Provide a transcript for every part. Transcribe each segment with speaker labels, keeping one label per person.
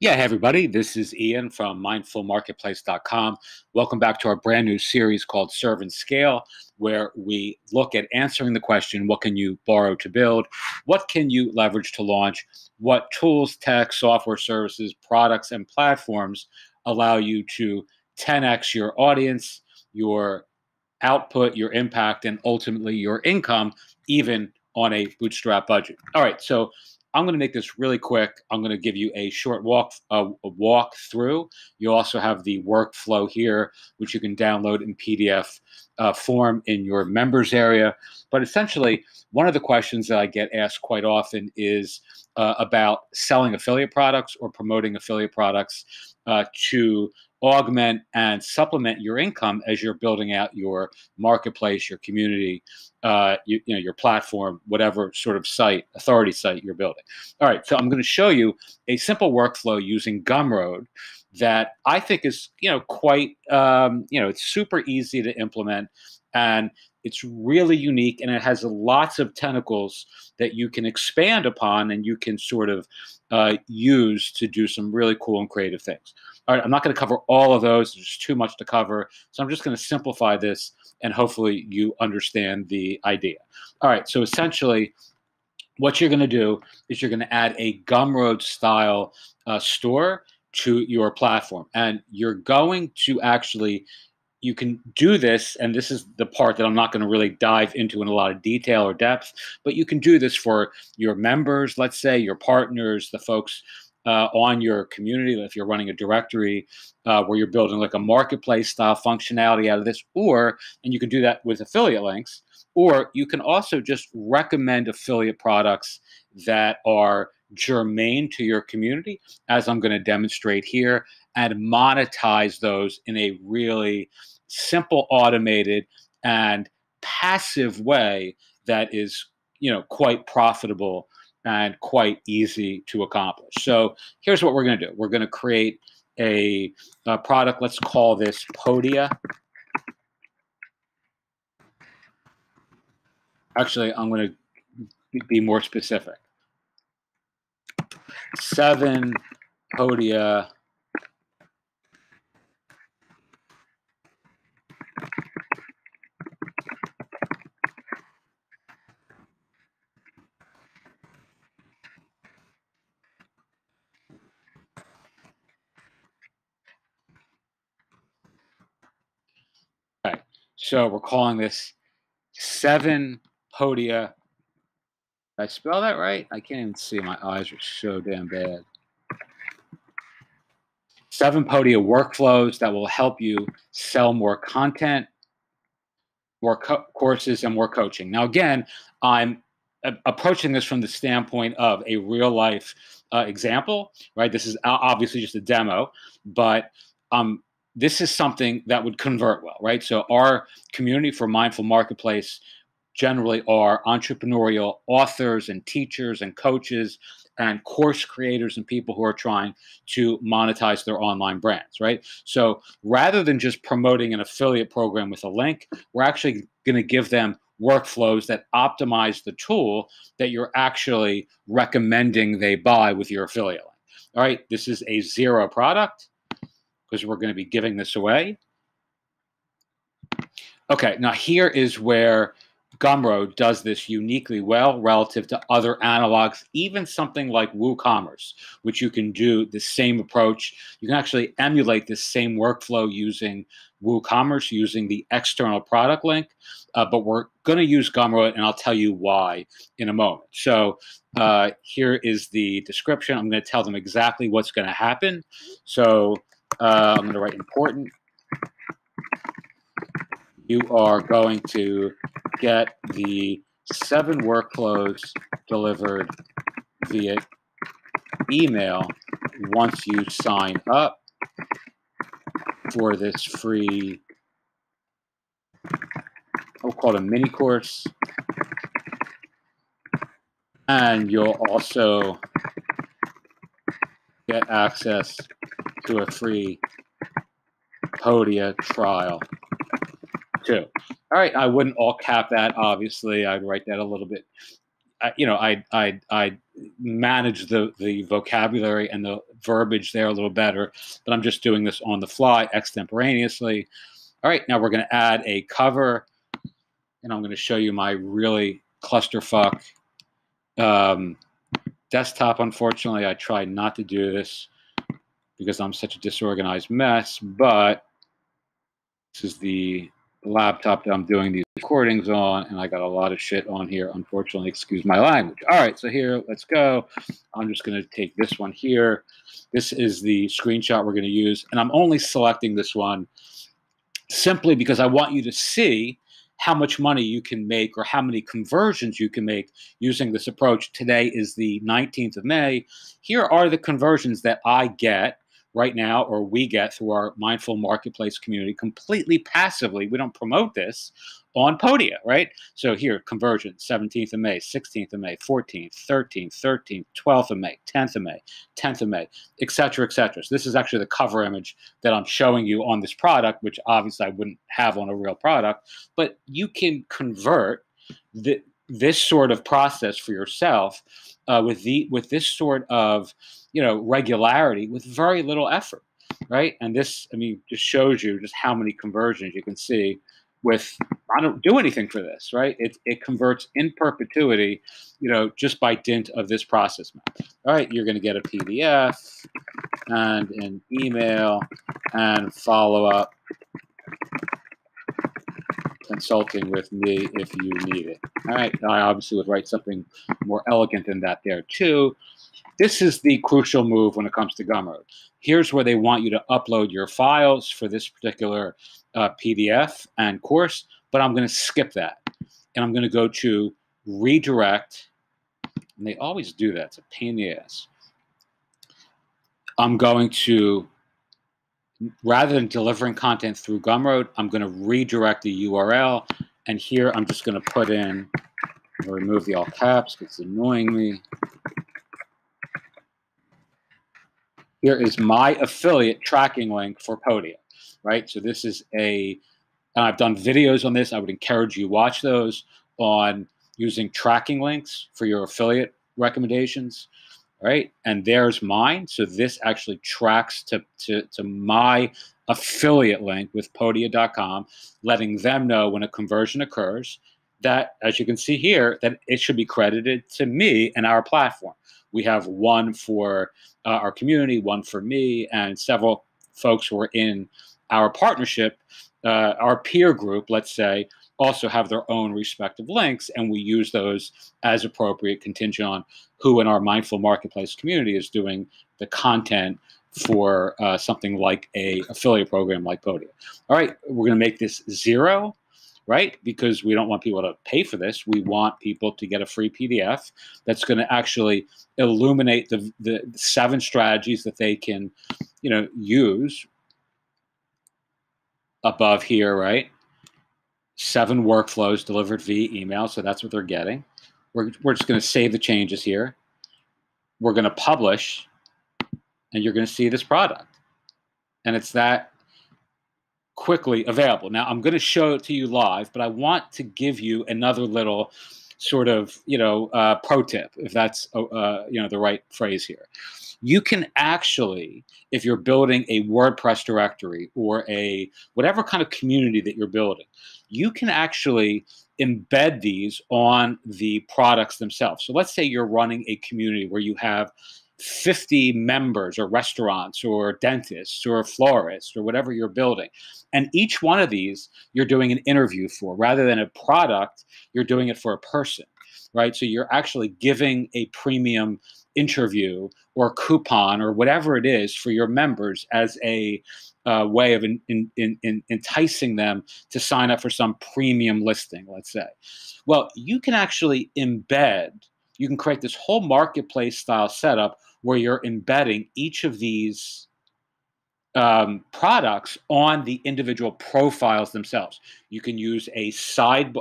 Speaker 1: Yeah, hey everybody, this is Ian from mindfulmarketplace.com. Welcome back to our brand new series called Serve and Scale, where we look at answering the question, what can you borrow to build? What can you leverage to launch? What tools, tech, software services, products, and platforms allow you to 10x your audience, your output, your impact, and ultimately your income, even on a bootstrap budget. All right, so I'm going to make this really quick. I'm going to give you a short walk through. You also have the workflow here, which you can download in PDF form in your members area. But essentially, one of the questions that I get asked quite often is about selling affiliate products or promoting affiliate products to augment and supplement your income as you're building out your marketplace, your community, your platform, whatever sort of site, authority site you're building. All right, so I'm going to show you a simple workflow using Gumroad that I think is, quite, it's super easy to implement, and it's really unique, and it has lots of tentacles that you can expand upon, and you can sort of use to do some really cool and creative things. All right, I'm not going to cover all of those. There's too much to cover. So I'm just going to simplify this, and hopefully you understand the idea. All right, so essentially what you're going to do is you're going to add a Gumroad style store to your platform. And you're going to actually, you can do this, and this is the part that I'm not going to really dive into in a lot of detail or depth, but you can do this for your members, let's say, your partners, the folks on your community, if you're running a directory where you're building like a marketplace style functionality out of this, and you can do that with affiliate links, or you can also just recommend affiliate products that are germane to your community, as I'm going to demonstrate here, and monetize those in a really simple, automated, and passive way that is, quite profitable and quite easy to accomplish. So here's what we're going to do. We're going to create a product. Let's call this Podia. Actually, I'm going to be more specific. 7 Podia Okay, so we're calling this 7 Podia. Did I spell that right? I can't even see. My eyes are so damn bad. 7 Podia workflows that will help you sell more content, more courses, and more coaching. Now, again, I'm approaching this from the standpoint of a real life example, right? This is obviously just a demo, but this is something that would convert well, right? So our community for Mindful Marketplace generally are entrepreneurial authors and teachers and coaches and course creators and people who are trying to monetize their online brands, right? So rather than just promoting an affiliate program with a link, we're actually going to give them workflows that optimize the tool that you're actually recommending they buy with your affiliate link. All right, this is a zero product because we're going to be giving this away. Okay, now here is where Gumroad does this uniquely well relative to other analogs, even something like WooCommerce, which you can do the same approach. You can actually emulate this same workflow using WooCommerce, using the external product link, but we're going to use Gumroad, and I'll tell you why in a moment. So here is the description. I'm going to tell them exactly what's going to happen. So I'm going to write important. You are going to get the 7 workflows delivered via email once you sign up for this free, we'll call it a mini course. And you'll also get access to a free Podia trial too. All right, I wouldn't all cap that. Obviously, I'd write that a little bit. I'd manage the vocabulary and the verbiage there a little better, but I'm just doing this on the fly, extemporaneously. All right, now we're going to add a cover, and I'm going to show you my really clusterfuck desktop. Unfortunately, I tried not to do this because I'm such a disorganized mess, but this is the laptop that I'm doing these recordings on, and I got a lot of shit on here. Unfortunately, excuse my language. All right, so here, let's go. I'm just going to take this one here. This is the screenshot we're going to use, and I'm only selecting this one simply because I want you to see how much money you can make or how many conversions you can make using this approach. Today is the 19th of May. Here are the conversions that I get right now, or we get through our Mindful Marketplace community completely passively. We don't promote this on Podia, right? So here, conversion, 17th of May, 16th of May, 14th, 13th, 13th, 12th of May, 10th of May, 10th of May, et cetera, et cetera. So this is actually the cover image that I'm showing you on this product, which obviously I wouldn't have on a real product, but you can convert this sort of process for yourself with this sort of regularity with very little effort, right? And this, I mean, just shows you just how many conversions you can see with, I don't do anything for this, right? It converts in perpetuity, just by dint of this process map. All right, you're going to get a PDF and an email and follow up consulting with me if you need it. All right, I obviously would write something more elegant than that there too. This is the crucial move when it comes to Gumroad. Here's where they want you to upload your files for this particular PDF and course, but I'm going to skip that. And I'm going to go to redirect, and they always do that. It's a pain in the ass. I'm going to, rather than delivering content through Gumroad, I'm going to redirect the URL. And here I'm just going to put in, I'll remove the all caps because it's annoying me. Here is my affiliate tracking link for Podia, right? So this is I've done videos on this. I would encourage you to watch those on using tracking links for your affiliate recommendations, right? And there's mine. So this actually tracks to my affiliate link with Podia.com, letting them know when a conversion occurs that, as you can see here, that it should be credited to me and our platform. We have one for our community, one for me, and several folks who are in our partnership, our peer group, let's say, also have their own respective links, and we use those as appropriate, contingent on who in our Mindful Marketplace community is doing the content for something like a affiliate program like Podia. All right, we're going to make this 0. Right? Because we don't want people to pay for this. We want people to get a free PDF that's going to actually illuminate the 7 strategies that they can, use above here, right? 7 workflows delivered via email. So that's what they're getting. We're just going to save the changes here. We're going to publish, and you're going to see this product. And it's that quickly available. Now, I'm going to show it to you live, but I want to give you another little sort of, pro tip, if that's, the right phrase here. You can actually, if you're building a WordPress directory or whatever kind of community that you're building, you can actually embed these on the products themselves. So let's say you're running a community where you have 50 members or restaurants or dentists or florists or whatever you're building. And each one of these you're doing an interview for. Rather than a product, you're doing it for a person, right? So you're actually giving a premium interview or coupon or whatever it is for your members as a way of enticing them to sign up for some premium listing, let's say. Well, you can actually you can create this whole marketplace style setup where you're embedding each of these products on the individual profiles themselves. You can use a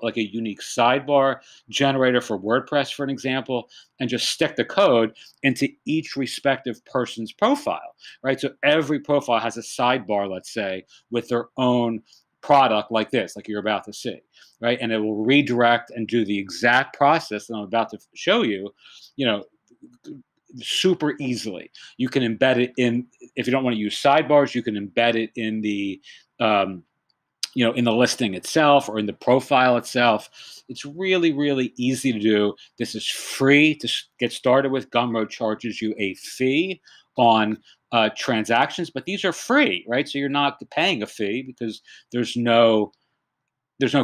Speaker 1: like a unique sidebar generator for WordPress, for an example, and just stick the code into each respective person's profile, right? So every profile has a sidebar, let's say, with their own product like this, like you're about to see, right? And it will redirect and do the exact process that I'm about to show you, super easily. You can embed it in, if you don't want to use sidebars, you can embed it in the um, in the listing itself or in the profile itself. It's really, really easy to do. This is free to get started with. Gumroad charges you a fee on transactions, but these are free, right? So you're not paying a fee because there's no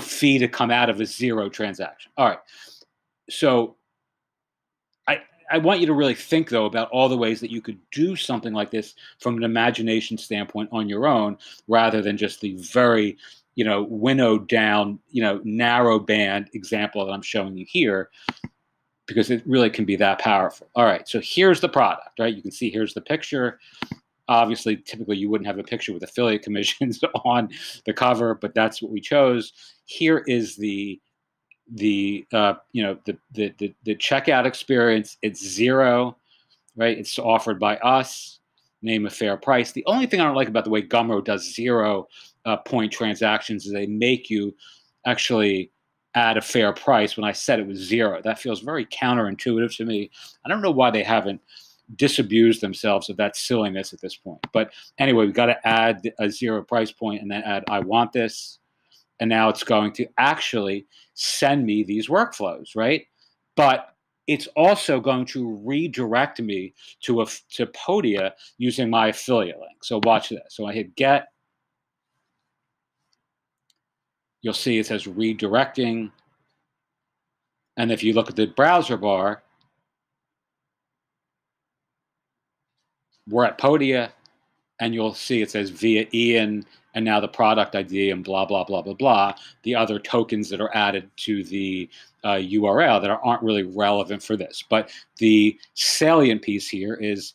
Speaker 1: fee to come out of a zero transaction. All right. So I want you to really think, though, about all the ways that you could do something like this from an imagination standpoint on your own, rather than just the very, winnowed down, narrow band example that I'm showing you here, because it really can be that powerful. All right, so here's the product, right? You can see here's the picture. Obviously, typically you wouldn't have a picture with affiliate commissions on the cover, but that's what we chose. Here is the checkout experience. It's zero, right? It's offered by us. Name a fair price. The only thing I don't like about the way Gumroad does 0 point transactions is they make you actually add a fair price when I said it was 0. That feels very counterintuitive to me. I don't know why they haven't disabused themselves of that silliness at this point. But anyway, we got to add a 0 price point and then add I want this. And now it's going to actually send me these workflows, right? But it's also going to redirect me to Podia using my affiliate link. So watch this. So I hit get. You'll see it says redirecting. And if you look at the browser bar, we're at Podia, and you'll see it says via Ian, and now the product ID and blah, blah, blah, blah, blah, the other tokens that are added to the URL that aren't really relevant for this. But the salient piece here is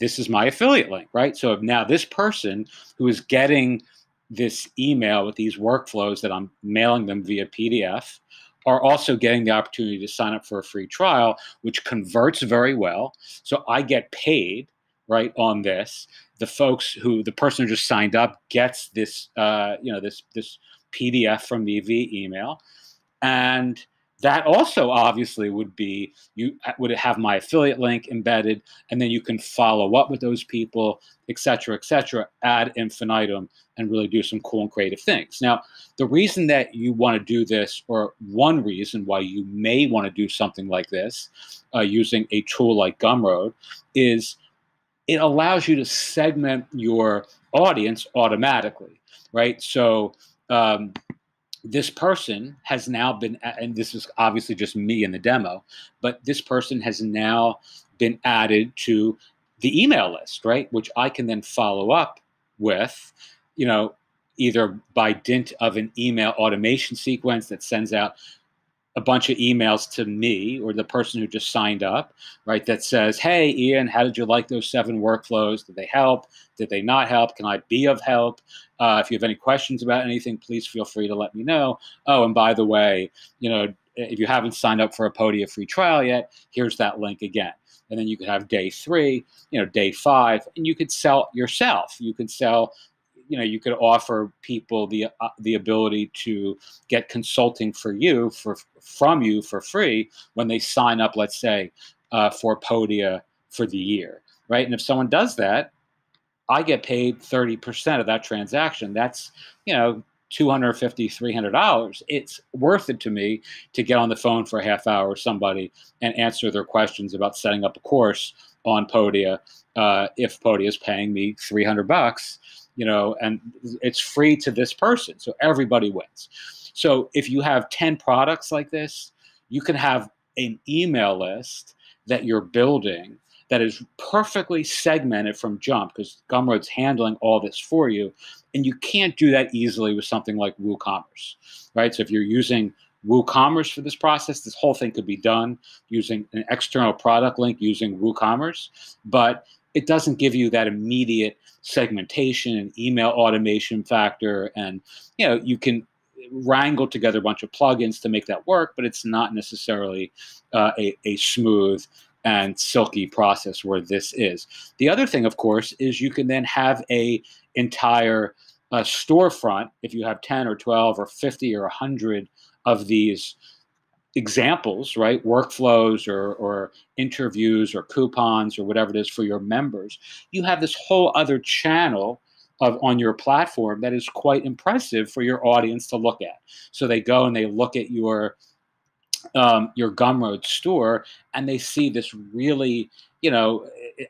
Speaker 1: this is my affiliate link, right? So now this person who is getting this email with these workflows that I'm mailing them via PDF are also getting the opportunity to sign up for a free trial, which converts very well. So I get paid, right, on this. The person who just signed up gets this, this PDF from me via email. And that also obviously would be, you would have my affiliate link embedded, and then you can follow up with those people, et cetera, ad infinitum, and really do some cool and creative things. Now, the reason that you want to do this, or one reason why you may want to do something like this using a tool like Gumroad, is it allows you to segment your audience automatically, right? So this person has now been, and this is obviously just me in the demo, but this person has now been added to the email list, right? Which I can then follow up with, either by dint of an email automation sequence that sends out a bunch of emails to me or the person who just signed up, right? That says, hey, Ian, how did you like those 7 workflows? Did they help? Did they not help? Can I be of help? If you have any questions about anything, please feel free to let me know. Oh, and by the way, if you haven't signed up for a Podia free trial yet, here's that link again. And then you could have day 3, day 5, and you could sell yourself. You could sell, you could offer people the ability to get consulting from you for free when they sign up, let's say, for Podia for the year, right? And if someone does that, I get paid 30% of that transaction. That's, $250, $300. It's worth it to me to get on the phone for a half hour with somebody and answer their questions about setting up a course on Podia. If Podia is paying me $300, and it's free to this person. So everybody wins. So if you have 10 products like this, you can have an email list that you're building that is perfectly segmented from jump, because Gumroad's handling all this for you. And you can't do that easily with something like WooCommerce, right? So if you're using WooCommerce for this process, this whole thing could be done using an external product link using WooCommerce, but it doesn't give you that immediate segmentation and email automation factor. And, you can wrangle together a bunch of plugins to make that work, but it's not necessarily a smooth and silky process where this is. The other thing, of course, is you can then have a entire storefront if you have 10 or 12 or 50 or 100 of these examples, right? Workflows or interviews or coupons or whatever it is for your members, you have this whole other channel on your platform that is quite impressive for your audience to look at. So they go and they look at your Gumroad store, and they see this really,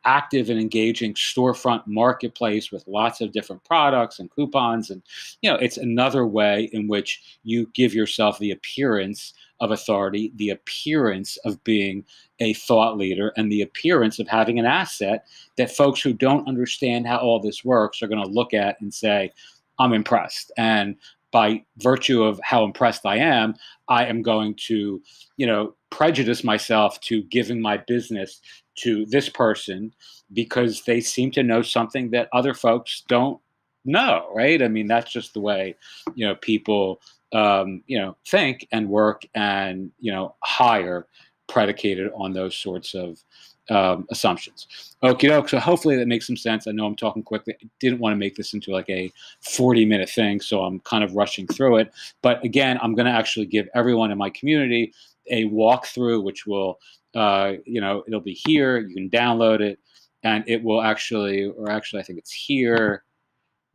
Speaker 1: active and engaging storefront marketplace with lots of different products and coupons. And, it's another way in which you give yourself the appearance of authority, the appearance of being a thought leader, and the appearance of having an asset that folks who don't understand how all this works are going to look at and say, I'm impressed. And by virtue of how impressed I am going to, prejudice myself to giving my business to this person because they seem to know something that other folks don't know, right? I mean, that's just the way, people, think and work and, hire predicated on those sorts of assumptions. Okie doke. So hopefully that makes some sense. I know I'm talking quickly. I didn't want to make this into like a 40-minute thing, so I'm kind of rushing through it. But again, I'm going to actually give everyone in my community a walkthrough, which will, it'll be here. You can download it, and it will actually, I think it's here.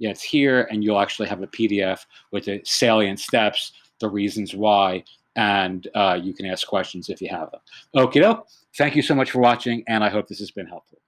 Speaker 1: Yeah, it's here, and you'll actually have a PDF with the salient steps, the reasons why, and you can ask questions if you have them. Okie doke. Thank you so much for watching, and I hope this has been helpful.